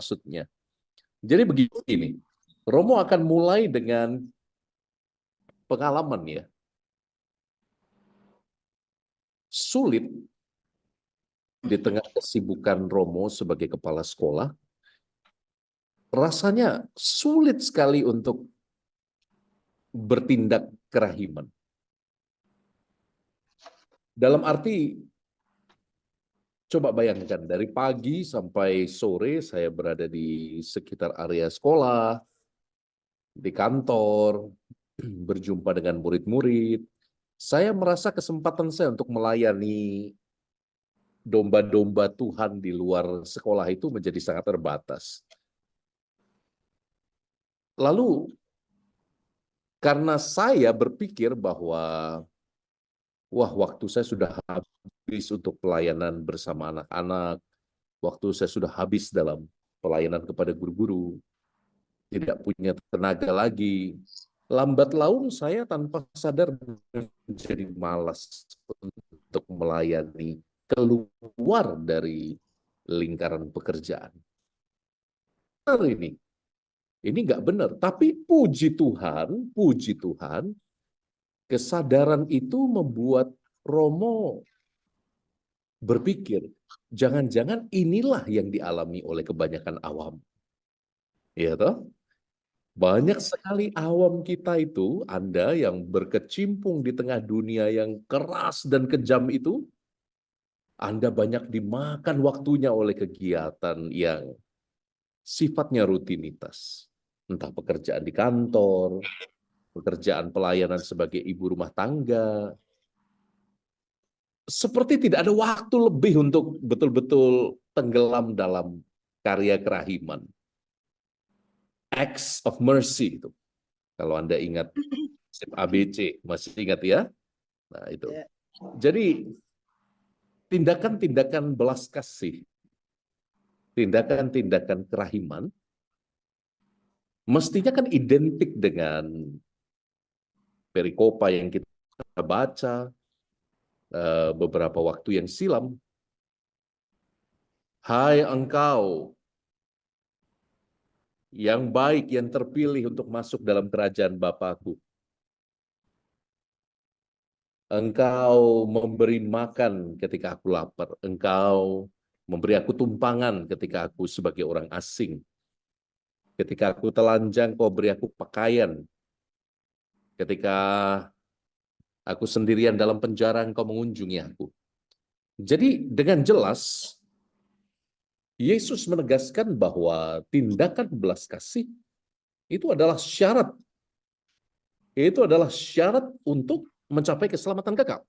maksudnya. Jadi begini, Romo akan mulai dengan pengalaman ya. Sulit di tengah kesibukan Romo sebagai kepala sekolah, rasanya sulit sekali untuk bertindak kerahiman. Dalam arti, coba bayangkan, dari pagi sampai sore saya berada di sekitar area sekolah, di kantor, berjumpa dengan murid-murid. Saya merasa kesempatan saya untuk melayani domba-domba Tuhan di luar sekolah itu menjadi sangat terbatas. Lalu, karena saya berpikir bahwa wah, waktu saya sudah habis untuk pelayanan bersama anak-anak, waktu saya sudah habis dalam pelayanan kepada guru-guru, tidak punya tenaga lagi. Lambat laun saya tanpa sadar menjadi malas untuk melayani keluar dari lingkaran pekerjaan. Ini nggak benar. Tapi puji Tuhan, kesadaran itu membuat Romo berpikir, jangan-jangan inilah yang dialami oleh kebanyakan awam. Ya toh? Banyak sekali awam kita itu, Anda yang berkecimpung di tengah dunia yang keras dan kejam itu, Anda banyak dimakan waktunya oleh kegiatan yang sifatnya rutinitas. Entah pekerjaan di kantor, pekerjaan pelayanan sebagai ibu rumah tangga. Seperti tidak ada waktu lebih untuk betul-betul tenggelam dalam karya kerahiman. Acts of mercy itu. Kalau Anda ingat ABC, masih ingat ya? Nah, itu. Jadi tindakan-tindakan belas kasih, tindakan-tindakan kerahiman mestinya kan identik dengan perikopa yang kita baca beberapa waktu yang silam. Hai engkau yang baik, yang terpilih untuk masuk dalam kerajaan Bapakku. Engkau memberi makan ketika aku lapar. Engkau memberi aku tumpangan ketika aku sebagai orang asing. Ketika aku telanjang, kau beri aku pakaian. Ketika aku sendirian dalam penjara, engkau mengunjungi aku. Jadi dengan jelas, Yesus menegaskan bahwa tindakan belas kasih itu adalah syarat. Itu adalah syarat untuk mencapai keselamatan kekal.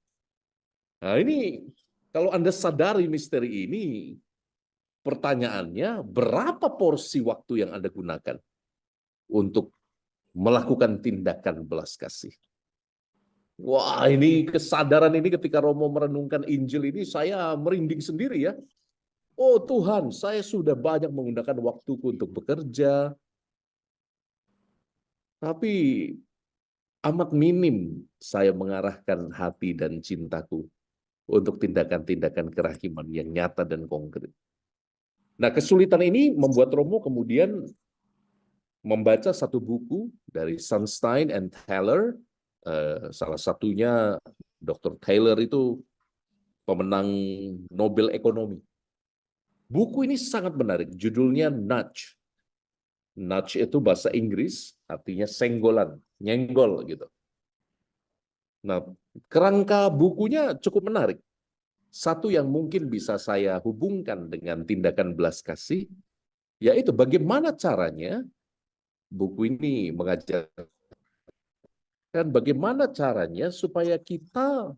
Nah ini, kalau Anda sadari misteri ini, pertanyaannya, berapa porsi waktu yang Anda gunakan untuk melakukan tindakan belas kasih? Wah, ini kesadaran ini ketika Romo merenungkan Injil ini, saya merinding sendiri ya. Oh Tuhan, saya sudah banyak menggunakan waktuku untuk bekerja, tapi amat minim saya mengarahkan hati dan cintaku untuk tindakan-tindakan kerahiman yang nyata dan konkret. Nah, kesulitan ini membuat Romo kemudian membaca satu buku dari Sunstein and Thaler. Salah satunya Dr. Thaler itu pemenang Nobel Ekonomi. Buku ini sangat menarik, judulnya Nudge. Nudge itu bahasa Inggris, artinya senggolan, nyenggol gitu. Nah, kerangka bukunya cukup menarik. Satu yang mungkin bisa saya hubungkan dengan tindakan belas kasih, yaitu bagaimana caranya buku ini mengajarkan bagaimana caranya supaya kita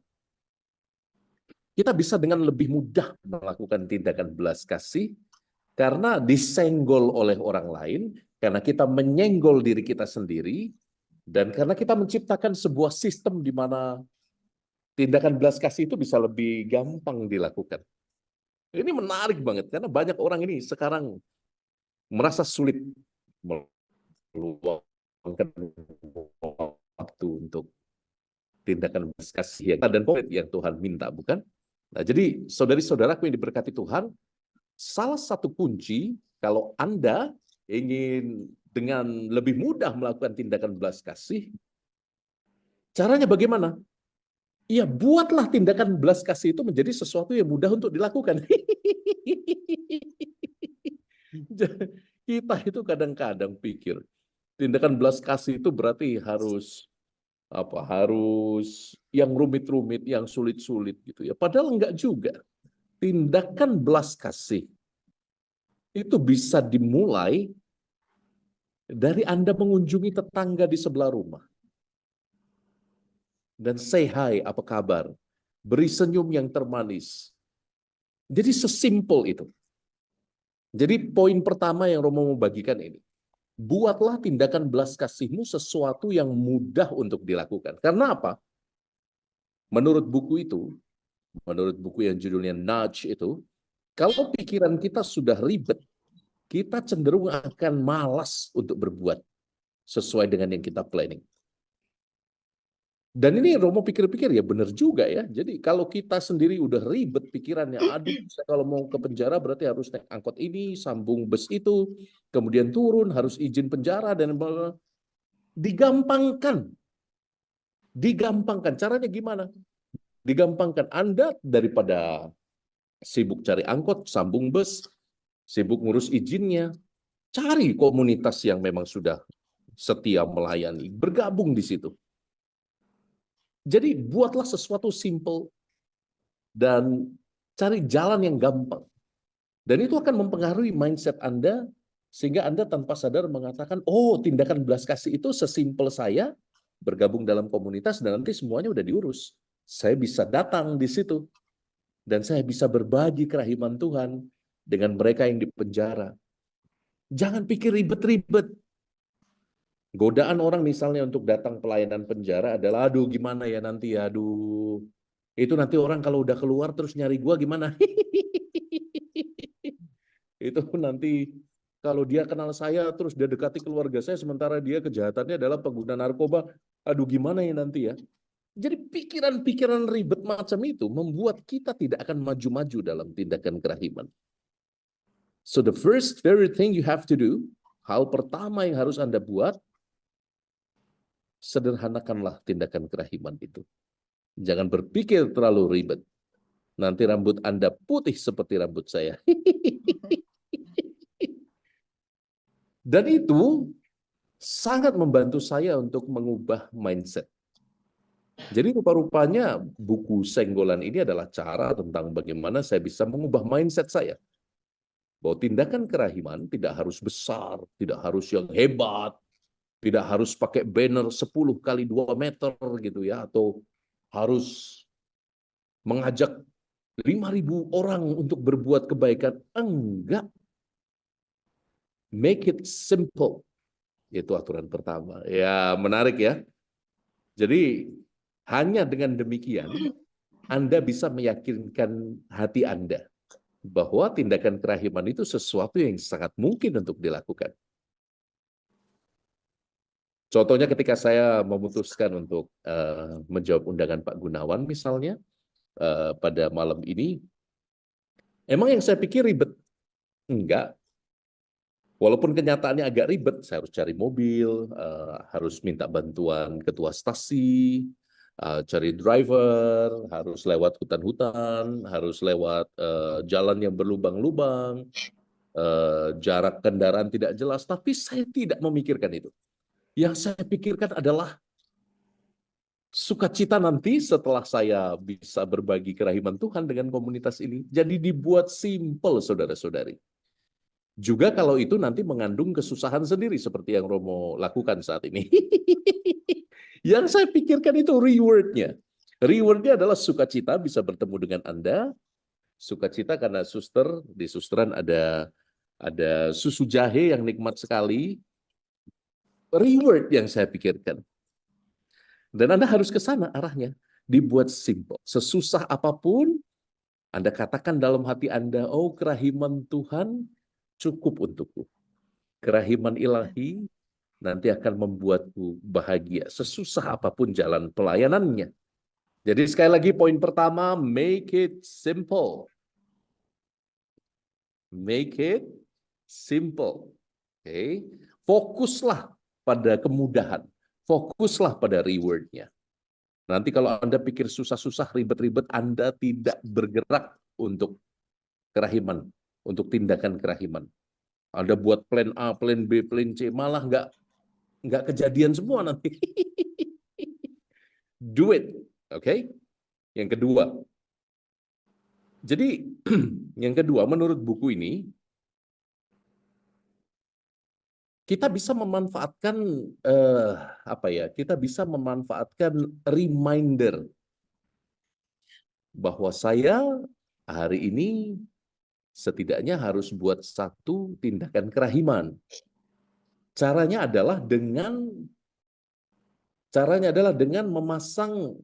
bisa dengan lebih mudah melakukan tindakan belas kasih karena disenggol oleh orang lain, karena kita menyenggol diri kita sendiri, dan karena kita menciptakan sebuah sistem di mana tindakan belas kasih itu bisa lebih gampang dilakukan. Ini menarik banget karena banyak orang ini sekarang merasa sulit meluangkan waktu untuk tindakan belas kasih dan konkret yang Tuhan minta, bukan? Nah, jadi saudari-saudaraku yang diberkati Tuhan, salah satu kunci Kalau Anda ingin dengan lebih mudah melakukan tindakan belas kasih, caranya bagaimana? Ya, buatlah tindakan belas kasih itu menjadi sesuatu yang mudah untuk dilakukan. Kita itu kadang-kadang pikir tindakan belas kasih itu berarti harus apa? Harus yang rumit-rumit, yang sulit-sulit gitu ya. Padahal enggak juga. Tindakan belas kasih itu bisa dimulai dari Anda mengunjungi tetangga di sebelah rumah dan say hi, apa kabar? Beri senyum yang termanis. Jadi sesimpel itu. Jadi poin pertama yang Romo mau bagikan ini. Buatlah tindakan belas kasihmu sesuatu yang mudah untuk dilakukan. Karena apa? Menurut buku itu, menurut buku yang judulnya Nudge itu, kalau pikiran kita sudah ribet, kita cenderung akan malas untuk berbuat sesuai dengan yang kita planning. Dan ini Romo pikir-pikir ya benar juga ya. Jadi kalau kita sendiri udah ribet pikirannya, aduh saya kalau mau ke penjara berarti harus naik angkot ini, sambung bus itu, kemudian turun, harus izin penjara, dan digampangkan. Digampangkan. Caranya gimana? Digampangkan. Anda daripada sibuk cari angkot, sambung bus, sibuk ngurus izinnya, cari komunitas yang memang sudah setia melayani, bergabung di situ. Jadi buatlah sesuatu simple dan cari jalan yang gampang. Dan itu akan mempengaruhi mindset Anda sehingga Anda tanpa sadar mengatakan, oh tindakan belas kasih itu sesimpel saya bergabung dalam komunitas dan nanti semuanya udah diurus. Saya bisa datang di situ dan saya bisa berbagi kerahiman Tuhan dengan mereka yang di penjara. Jangan pikir ribet-ribet. Godaan orang misalnya untuk datang pelayanan penjara adalah, aduh gimana ya nanti ya, aduh. Itu nanti orang kalau udah keluar terus nyari gua gimana? Itu nanti kalau dia kenal saya terus dia dekati keluarga saya sementara dia kejahatannya adalah pengguna narkoba. Aduh gimana ya nanti ya? Jadi pikiran-pikiran ribet macam itu membuat kita tidak akan maju-maju dalam tindakan kerahiman. So the first very thing you have to do, hal pertama yang harus Anda buat, sederhanakanlah tindakan kerahiman itu. Jangan berpikir terlalu ribet. Nanti rambut Anda putih seperti rambut saya. Dan itu sangat membantu saya untuk mengubah mindset. Jadi rupa-rupanya buku Senggolan ini adalah cara tentang bagaimana saya bisa mengubah mindset saya. Bahwa tindakan kerahiman tidak harus besar, tidak harus yang hebat, tidak harus pakai banner 10 kali 2 meter gitu ya, atau harus mengajak 5.000 orang untuk berbuat kebaikan. Enggak. Make it simple. Itu aturan pertama. Ya, menarik ya. Jadi, hanya dengan demikian, Anda bisa meyakinkan hati Anda bahwa tindakan kerahiman itu sesuatu yang sangat mungkin untuk dilakukan. Contohnya ketika saya memutuskan untuk menjawab undangan Pak Gunawan misalnya, pada malam ini, emang yang saya pikir ribet? Enggak. Walaupun kenyataannya agak ribet, saya harus cari mobil, harus minta bantuan ketua stasi, cari driver, harus lewat hutan-hutan, harus lewat jalan yang berlubang-lubang, jarak kendaraan tidak jelas, tapi saya tidak memikirkan itu. Yang saya pikirkan adalah sukacita nanti setelah saya bisa berbagi kerahiman Tuhan dengan komunitas ini. Jadi dibuat simple, saudara-saudari. Juga kalau itu nanti mengandung kesusahan sendiri seperti yang Romo lakukan saat ini. Yang saya pikirkan itu reward-nya. Reward-nya adalah sukacita bisa bertemu dengan Anda. Sukacita karena di susteran ada susu jahe yang nikmat sekali. Reward yang saya pikirkan. Dan Anda harus ke sana arahnya. Dibuat simple. Sesusah apapun, Anda katakan dalam hati Anda, oh kerahiman Tuhan cukup untukku. Kerahiman ilahi nanti akan membuatku bahagia. Sesusah apapun jalan pelayanannya. Jadi sekali lagi poin pertama, make it simple. Make it simple. Oke. Fokuslah pada kemudahan. Fokuslah pada reward-nya. Nanti kalau Anda pikir susah-susah, ribet-ribet, Anda tidak bergerak untuk kerahiman, untuk tindakan kerahiman. Anda buat plan A, plan B, plan C, malah nggak kejadian semua nanti. Do it, oke? Yang kedua, jadi yang kedua, menurut buku ini, kita bisa memanfaatkan kita bisa memanfaatkan reminder bahwa saya hari ini setidaknya harus buat satu tindakan kerahiman. Caranya adalah dengan memasang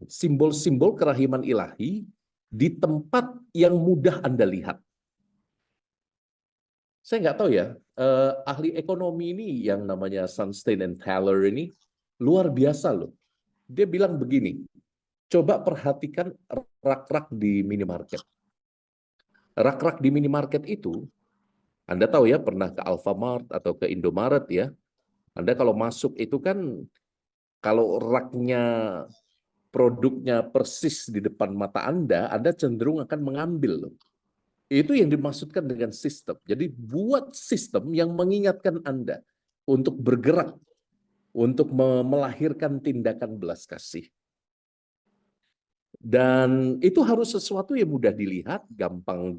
simbol-simbol kerahiman ilahi di tempat yang mudah Anda lihat. Saya nggak tahu ya, ahli ekonomi ini yang namanya Sunstein and Thaler ini luar biasa loh. Dia bilang begini, coba perhatikan rak-rak di minimarket. Rak-rak di minimarket itu, Anda tahu ya, pernah ke Alfamart atau ke Indomaret ya. Anda kalau masuk itu kan, kalau raknya produknya persis di depan mata Anda cenderung akan mengambil loh. Itu yang dimaksudkan dengan sistem. Jadi buat sistem yang mengingatkan Anda untuk bergerak, untuk melahirkan tindakan belas kasih. Dan itu harus sesuatu yang mudah dilihat, gampang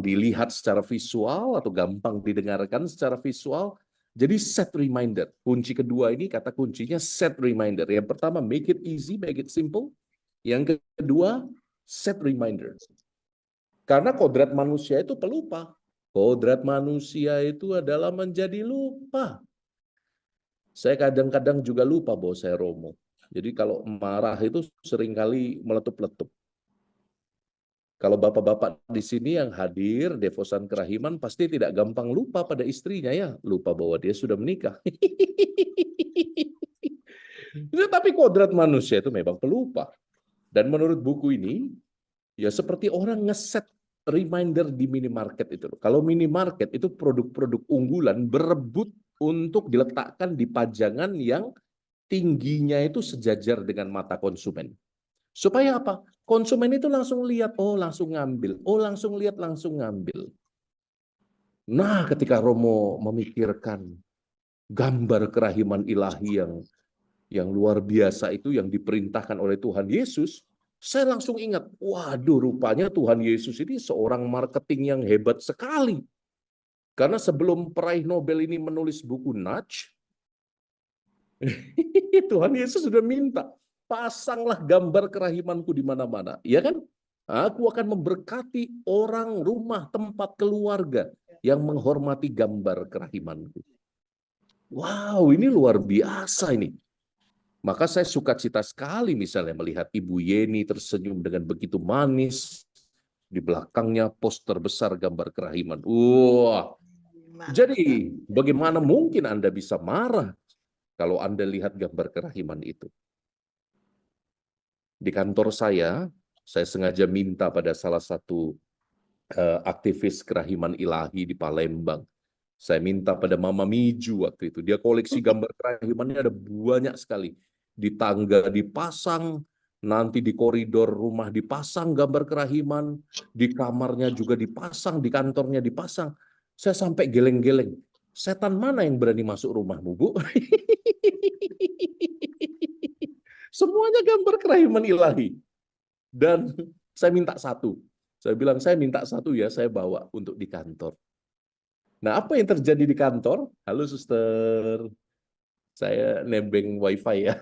dilihat secara visual atau gampang didengarkan secara visual. Jadi set reminder. Kunci kedua ini, kata kuncinya set reminder. Yang pertama, make it easy, make it simple. Yang kedua, set reminder. Karena kodrat manusia itu pelupa. Kodrat manusia itu adalah menjadi lupa. Saya kadang-kadang juga lupa bahwa saya Romo. Jadi kalau marah itu seringkali meletup-letup. Kalau bapak-bapak di sini yang hadir, devosan kerahiman, pasti tidak gampang lupa pada istrinya ya. Lupa bahwa dia sudah menikah. Tapi kodrat manusia itu memang pelupa. Dan menurut buku ini, ya seperti orang ngeset reminder di minimarket itu. Kalau minimarket itu produk-produk unggulan berebut untuk diletakkan di pajangan yang tingginya itu sejajar dengan mata konsumen. Supaya apa? Konsumen itu langsung lihat, oh langsung ngambil, oh langsung lihat, langsung ngambil. Nah, ketika Romo memikirkan gambar kerahiman ilahi yang luar biasa itu yang diperintahkan oleh Tuhan Yesus, saya langsung ingat, waduh rupanya Tuhan Yesus ini seorang marketing yang hebat sekali. Karena sebelum peraih Nobel ini menulis buku Nudge, Tuhan Yesus sudah minta, pasanglah gambar kerahimanku di mana-mana. Ya kan? Aku akan memberkati orang, rumah, tempat, keluarga yang menghormati gambar kerahimanku. Wow, ini luar biasa ini. Maka saya suka cita sekali misalnya melihat Ibu Yeni tersenyum dengan begitu manis. Di belakangnya poster besar gambar kerahiman. Wah, jadi bagaimana mungkin Anda bisa marah kalau Anda lihat gambar kerahiman itu? Di kantor saya sengaja minta pada salah satu aktivis kerahiman ilahi di Palembang. Saya minta pada Mama Miju waktu itu. Dia koleksi gambar kerahimannya ada banyak sekali. Di tangga dipasang, nanti di koridor rumah dipasang gambar kerahiman, di kamarnya juga dipasang, di kantornya dipasang. Saya sampai geleng-geleng. Setan mana yang berani masuk rumahmu, Bu? Semuanya gambar kerahiman ilahi. Dan saya minta satu. Saya bilang, saya minta satu ya, saya bawa untuk di kantor. Nah, apa yang terjadi di kantor? Halo, suster. Saya nebeng wifi ya.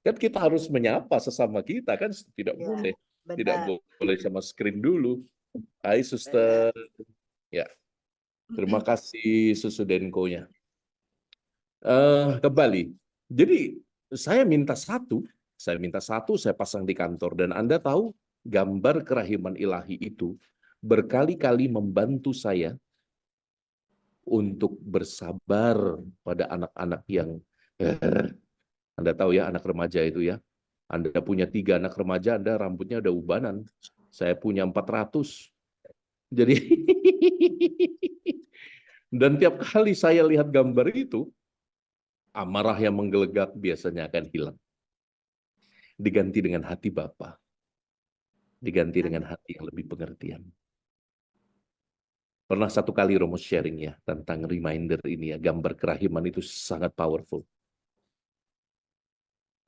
Kan kita harus menyapa sesama kita, kan tidak Ya, boleh. benar. Tidak boleh sama screen dulu. Hai, suster. Ya, terima kasih susu Denko-nya. Kembali. Jadi, saya minta satu, saya pasang di kantor. Dan Anda tahu, gambar kerahiman ilahi itu berkali-kali membantu saya untuk bersabar pada anak-anak yang Anda tahu ya, anak remaja itu ya. Anda punya 3 anak remaja, Anda rambutnya udah ubanan. Saya punya 400. Jadi, dan tiap kali saya lihat gambar itu, amarah yang menggelegak biasanya akan hilang. Diganti dengan hati Bapa. Diganti dengan hati yang lebih pengertian. Pernah satu kali Romo sharing ya tentang reminder ini ya, gambar kerahiman itu sangat powerful.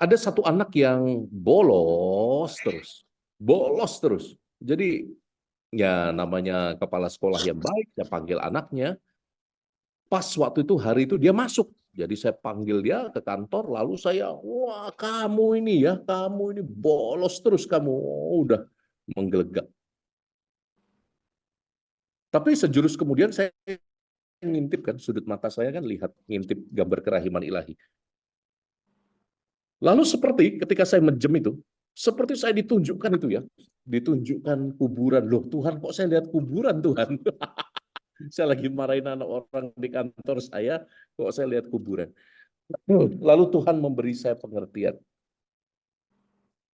Ada satu anak yang bolos terus. Bolos terus. Jadi ya namanya kepala sekolah yang baik, saya panggil anaknya. Pas waktu itu hari itu dia masuk. Jadi saya panggil dia ke kantor, lalu saya, wah kamu ini ya, kamu ini bolos terus kamu. Oh, udah menggelegak. Tapi sejurus kemudian saya ngintip kan, sudut mata saya kan lihat ngintip gambar kerahiman ilahi. Lalu seperti ketika saya menjem itu, seperti saya ditunjukkan itu ya, ditunjukkan kuburan. Loh Tuhan, kok saya lihat kuburan Tuhan? Saya lagi marahin anak orang di kantor saya, kok saya lihat kuburan. Lalu Tuhan memberi saya pengertian.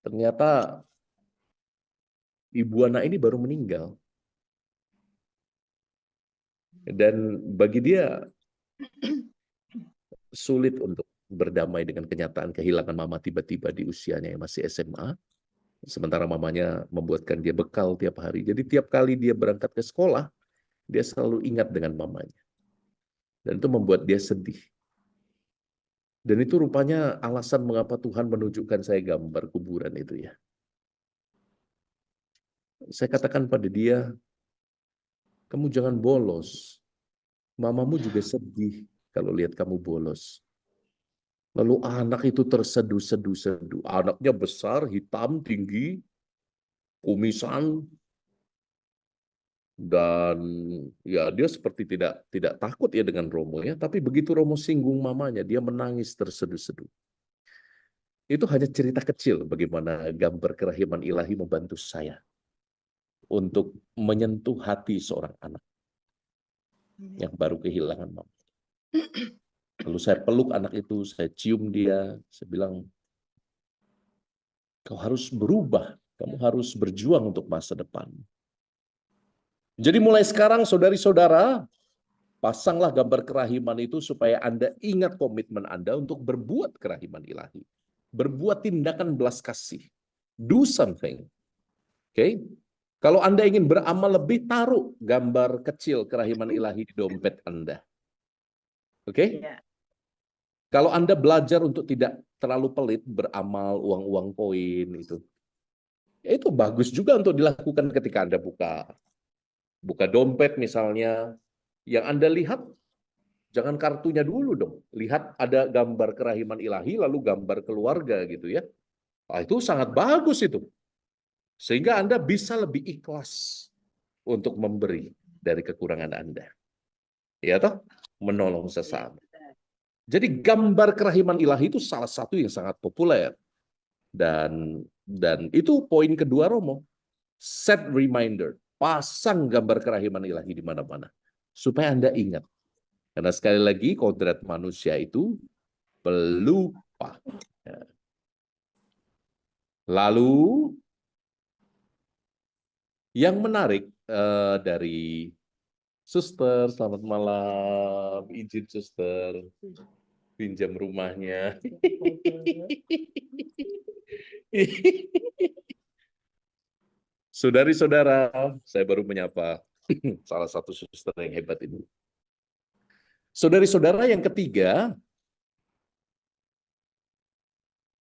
Ternyata ibu anak ini baru meninggal. Dan bagi dia sulit untuk berdamai dengan kenyataan kehilangan mama tiba-tiba di usianya yang masih SMA. Sementara mamanya membuatkan dia bekal tiap hari. Jadi tiap kali dia berangkat ke sekolah, dia selalu ingat dengan mamanya. Dan itu membuat dia sedih. Dan itu rupanya alasan mengapa Tuhan menunjukkan saya gambar kuburan itu ya. Saya katakan pada dia, kamu jangan bolos. Mamamu juga sedih kalau lihat kamu bolos. Lalu anak itu terseduh-seduh-seduh. Anaknya besar, hitam, tinggi, kumisan, dan ya dia seperti tidak takut ya dengan Romo ya. Tapi begitu Romo singgung mamanya, dia menangis terseduh-seduh. Itu hanya cerita kecil bagaimana gambar kerahiman ilahi membantu saya untuk menyentuh hati seorang anak yang baru kehilangan mama. Lalu saya peluk anak itu, saya cium dia, saya bilang, kau harus berubah, kamu harus berjuang untuk masa depan. Jadi mulai sekarang saudari-saudara, pasanglah gambar kerahiman itu supaya Anda ingat komitmen Anda untuk berbuat kerahiman ilahi. Berbuat tindakan belas kasih. Do something. Oke? Kalau Anda ingin beramal lebih, taruh gambar kecil kerahiman ilahi di dompet Anda. Oke? Ya. Kalau Anda belajar untuk tidak terlalu pelit beramal uang-uang koin itu bagus juga untuk dilakukan ketika Anda buka dompet misalnya. Yang Anda lihat jangan kartunya dulu dong. Lihat ada gambar kerahiman ilahi lalu gambar keluarga gitu ya. Nah, itu sangat bagus itu. Sehingga Anda bisa lebih ikhlas untuk memberi dari kekurangan Anda. Ya toh? Menolong sesama. Jadi gambar kerahiman ilahi itu salah satu yang sangat populer. Dan itu poin kedua Romo. Set reminder. Pasang gambar kerahiman ilahi di mana-mana. Supaya Anda ingat. Karena sekali lagi kodrat manusia itu pelupa. Lalu yang menarik dari Suster, selamat malam. Izin Suster, pinjam rumahnya. Saudari-saudara, saya baru menyapa salah satu suster yang hebat ini. Saudari-saudara yang ketiga,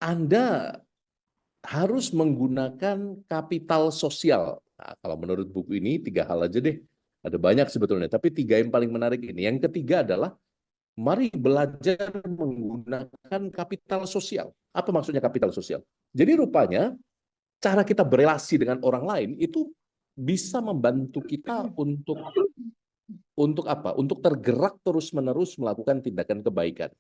Anda harus menggunakan kapital sosial. Nah, kalau menurut buku ini 3 hal aja deh. Ada banyak sebetulnya, tapi 3 yang paling menarik ini. Yang ketiga adalah mari belajar menggunakan kapital sosial. Apa maksudnya kapital sosial? Jadi rupanya cara kita berelasi dengan orang lain itu bisa membantu kita untuk apa? Untuk tergerak terus-menerus melakukan tindakan kebaikan.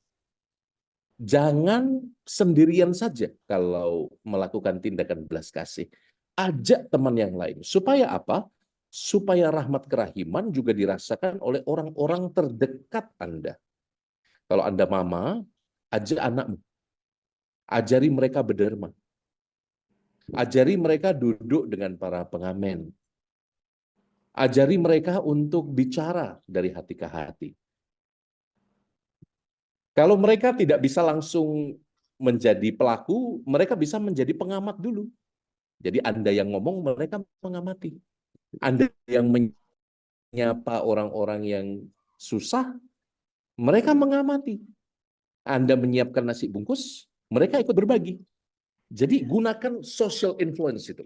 Jangan sendirian saja kalau melakukan tindakan belas kasih. Ajak teman yang lain. Supaya apa? Supaya rahmat kerahiman juga dirasakan oleh orang-orang terdekat Anda. Kalau Anda mama, ajak anakmu. Ajari mereka berderma. Ajari mereka duduk dengan para pengamen. Ajari mereka untuk bicara dari hati ke hati. Kalau mereka tidak bisa langsung menjadi pelaku, mereka bisa menjadi pengamat dulu. Jadi Anda yang ngomong, mereka mengamati. Anda yang menyapa orang-orang yang susah, mereka mengamati. Anda menyiapkan nasi bungkus, mereka ikut berbagi. Jadi gunakan social influence itu.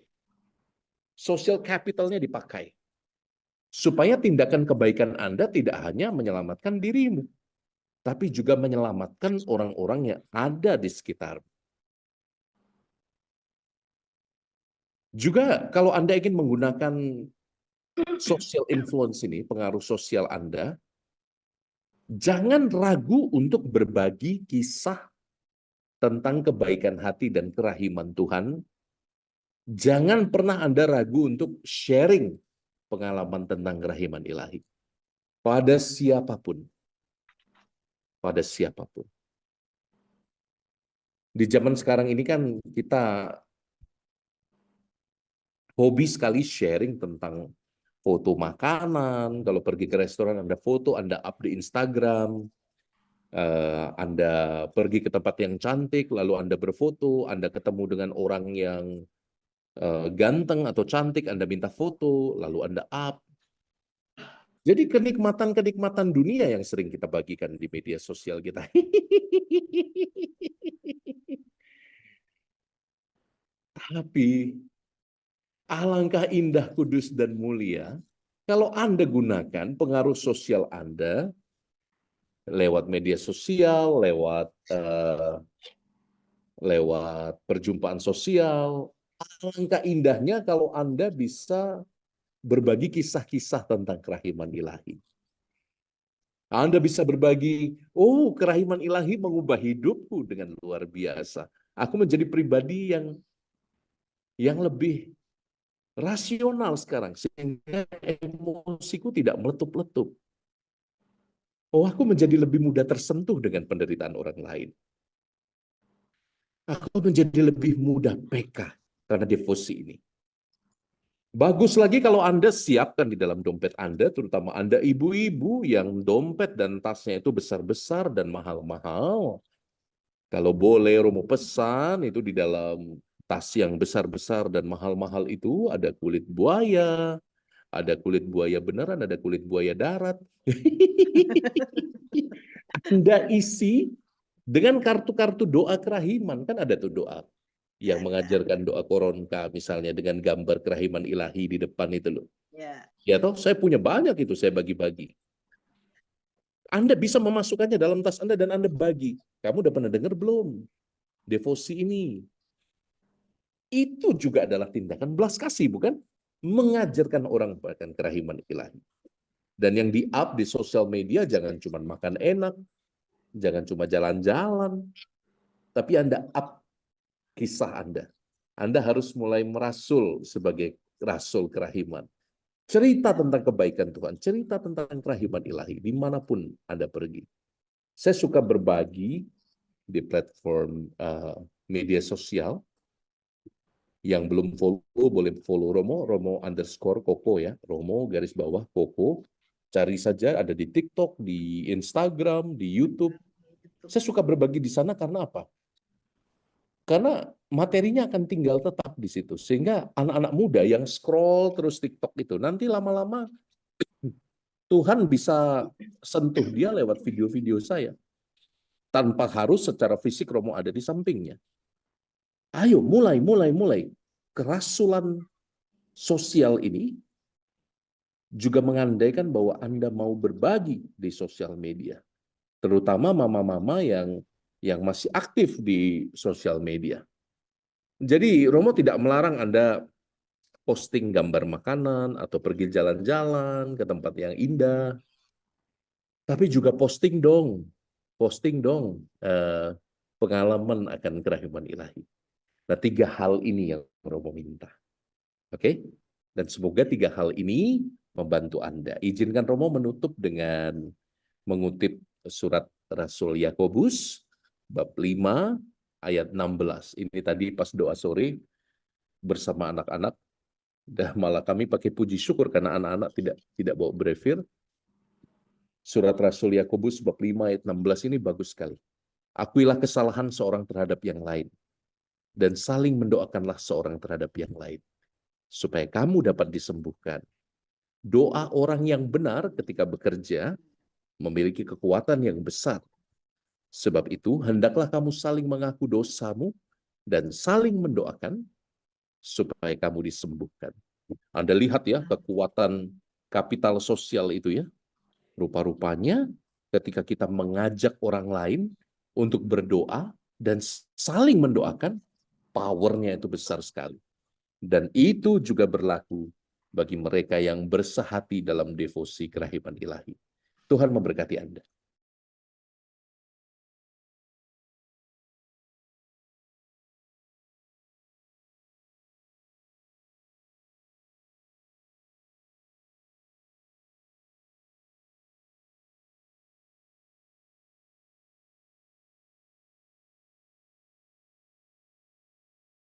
Social capitalnya dipakai. Supaya tindakan kebaikan Anda tidak hanya menyelamatkan dirimu, tapi juga menyelamatkan orang-orang yang ada di sekitar. Juga kalau Anda ingin menggunakan social influence ini, pengaruh sosial Anda, jangan ragu untuk berbagi kisah tentang kebaikan hati dan kerahiman Tuhan. Jangan pernah Anda ragu untuk sharing pengalaman tentang kerahiman ilahi. Pada siapapun. Pada siapapun. Di zaman sekarang ini kan kita hobi sekali sharing tentang foto makanan. Kalau pergi ke restoran, Anda foto, Anda up di Instagram. Anda pergi ke tempat yang cantik, lalu Anda berfoto, Anda ketemu dengan orang yang ganteng atau cantik, Anda minta foto, lalu Anda up. Jadi kenikmatan-kenikmatan dunia yang sering kita bagikan di media sosial kita. Tapi alangkah indah, kudus, dan mulia kalau Anda gunakan pengaruh sosial Anda lewat media sosial, lewat perjumpaan sosial. Alangkah indahnya kalau Anda bisa berbagi kisah-kisah tentang kerahiman ilahi. Anda bisa berbagi, oh kerahiman ilahi mengubah hidupku dengan luar biasa. Aku menjadi pribadi yang lebih rasional sekarang, sehingga emosiku tidak meletup-letup. Oh, aku menjadi lebih mudah tersentuh dengan penderitaan orang lain. Aku menjadi lebih mudah peka karena devosi ini. Bagus lagi kalau Anda siapkan di dalam dompet Anda, terutama Anda ibu-ibu yang dompet dan tasnya itu besar-besar dan mahal-mahal. Kalau boleh Romo pesan itu di dalam tas yang besar-besar dan mahal-mahal itu ada kulit buaya, ada kulit buaya beneran, ada kulit buaya darat. Anda isi dengan kartu-kartu doa kerahiman, kan ada tuh doa yang mengajarkan doa koronka misalnya dengan gambar kerahiman ilahi di depan itu loh. Ya. Ya toh, saya punya banyak itu, saya bagi-bagi. Anda bisa memasukkannya dalam tas Anda dan Anda bagi. Kamu udah pernah dengar belum? Devosi ini. Itu juga adalah tindakan belas kasih, bukan? Mengajarkan orang akan kerahiman ilahi. Dan yang di-up di sosial media jangan cuma makan enak, jangan cuma jalan-jalan, tapi Anda up kisah Anda. Anda harus mulai merasul sebagai rasul kerahiman. Cerita tentang kebaikan Tuhan, cerita tentang kerahiman ilahi, dimanapun Anda pergi. Saya suka berbagi di platform media sosial. Yang belum follow, boleh follow Romo_Koko ya. Romo garis bawah Koko. Cari saja, ada di TikTok, di Instagram, di YouTube. Saya suka berbagi di sana karena apa? Karena materinya akan tinggal tetap di situ. Sehingga anak-anak muda yang scroll terus TikTok itu, nanti lama-lama Tuhan bisa sentuh dia lewat video-video saya. Tanpa harus secara fisik Romo ada di sampingnya. Ayo, mulai. Kerasulan sosial ini juga mengandaikan bahwa Anda mau berbagi di sosial media. Terutama mama-mama yang masih aktif di sosial media. Jadi Romo tidak melarang Anda posting gambar makanan atau pergi jalan-jalan ke tempat yang indah. Tapi juga posting dong pengalaman akan kerahiman ilahi. Nah, 3 hal ini yang Romo minta. Oke? Dan semoga 3 hal ini membantu Anda. Izinkan Romo menutup dengan mengutip surat Rasul Yakobus bab 5 ayat 16. Ini tadi pas doa sore bersama anak-anak, dan malah kami pakai puji syukur karena anak-anak tidak bawa brevir. Surat Rasul Yakobus bab 5 ayat 16 ini bagus sekali. Akuilah kesalahan seorang terhadap yang lain, dan saling mendoakanlah seorang terhadap yang lain, supaya kamu dapat disembuhkan. Doa orang yang benar ketika bekerja memiliki kekuatan yang besar. Sebab itu, hendaklah kamu saling mengaku dosamu dan saling mendoakan supaya kamu disembuhkan. Anda lihat ya, kekuatan kapital sosial itu ya. Rupa-rupanya ketika kita mengajak orang lain untuk berdoa dan saling mendoakan, powernya itu besar sekali. Dan itu juga berlaku bagi mereka yang bersehati dalam devosi kerahiman ilahi. Tuhan memberkati Anda.